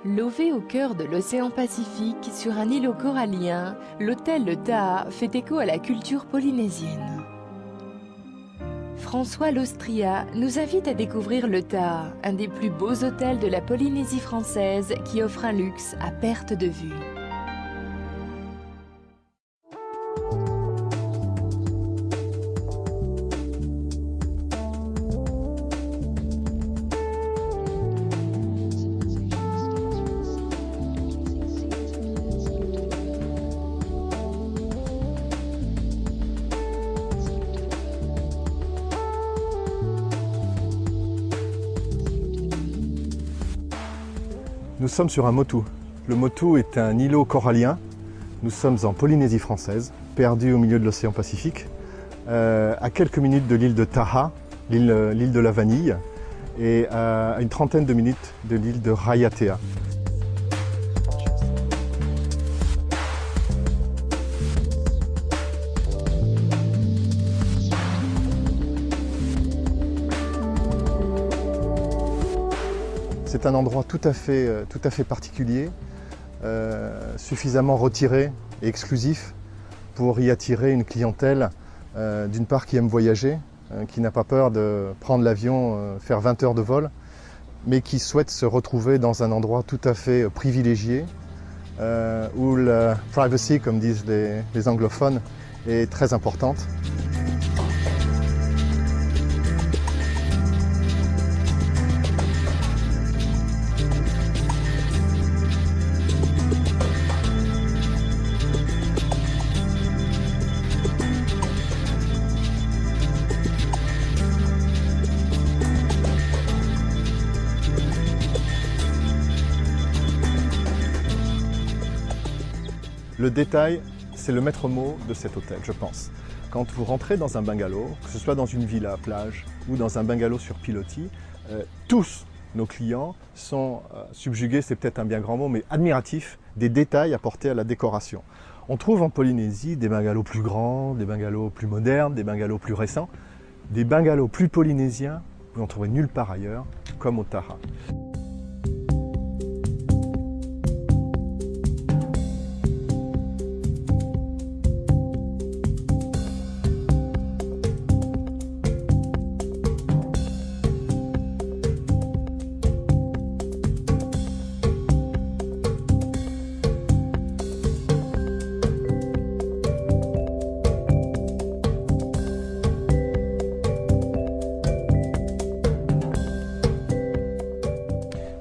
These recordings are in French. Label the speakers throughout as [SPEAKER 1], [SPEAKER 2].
[SPEAKER 1] Lové au cœur de l'océan Pacifique, sur un îlot corallien, l'hôtel Le Taha fait écho à la culture polynésienne. François Lostria nous invite à découvrir Le Taha, un des plus beaux hôtels de la Polynésie française qui offre un luxe à perte de vue.
[SPEAKER 2] Nous sommes sur un motu. Le motu est un îlot corallien. Nous sommes en Polynésie française, perdu au milieu de l'océan Pacifique, à quelques minutes de l'île de Taha, l'île de la Vanille, et à une trentaine de minutes de l'île de Raiatea. C'est un endroit tout à fait particulier, suffisamment retiré et exclusif pour y attirer une clientèle d'une part qui aime voyager, qui n'a pas peur de prendre l'avion, faire 20 heures de vol, mais qui souhaite se retrouver dans un endroit tout à fait privilégié, où la privacy, comme disent les anglophones, est très importante. Le détail, c'est le maître mot de cet hôtel, je pense. Quand vous rentrez dans un bungalow, que ce soit dans une villa à plage ou dans un bungalow sur pilotis, tous nos clients sont subjugués, c'est peut-être un bien grand mot, mais admiratifs des détails apportés à la décoration. On trouve en Polynésie des bungalows plus grands, des bungalows plus modernes, des bungalows plus récents, des bungalows plus polynésiens, vous n'en trouvez nulle part ailleurs, comme au Taha.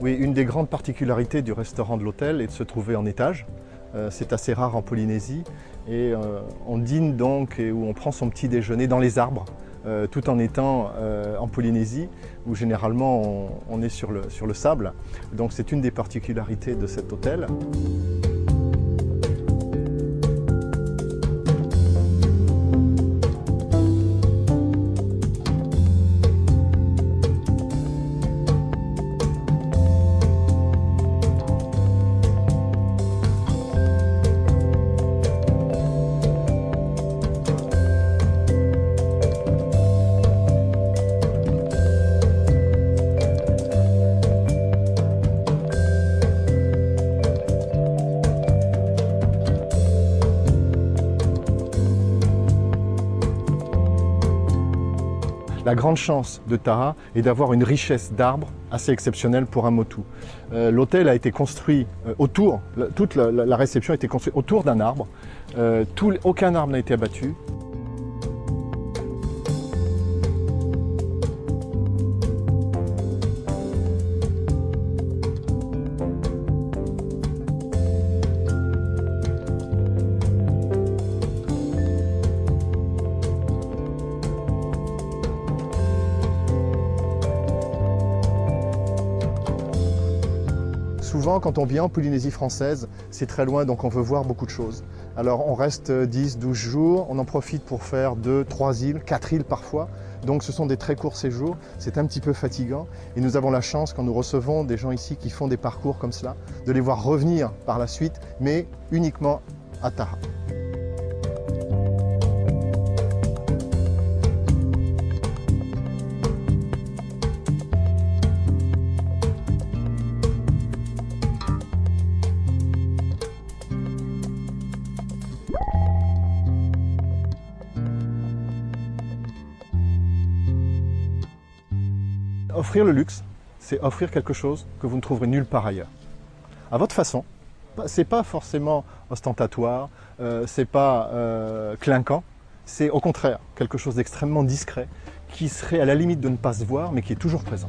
[SPEAKER 2] Oui, une des grandes particularités du restaurant de l'hôtel est de se trouver en étage. C'est assez rare en Polynésie et on dîne donc ou on prend son petit déjeuner dans les arbres tout en étant en Polynésie où généralement on est sur le sable. Donc c'est une des particularités de cet hôtel. La grande chance de Taha est d'avoir une richesse d'arbres assez exceptionnelle pour un motu. L'hôtel a été construit autour, toute la réception a été construite autour d'un arbre. Aucun arbre n'a été abattu. Souvent, quand on vient en Polynésie française, c'est très loin, donc on veut voir beaucoup de choses. Alors on reste 10, 12 jours, on en profite pour faire 2, 3 îles, 4 îles parfois. Donc ce sont des très courts séjours, c'est un petit peu fatigant. Et nous avons la chance, quand nous recevons des gens ici qui font des parcours comme cela, de les voir revenir par la suite, mais uniquement à Taha. Offrir le luxe, c'est offrir quelque chose que vous ne trouverez nulle part ailleurs. À votre façon, c'est pas forcément ostentatoire, c'est pas clinquant, c'est au contraire quelque chose d'extrêmement discret qui serait à la limite de ne pas se voir mais qui est toujours présent.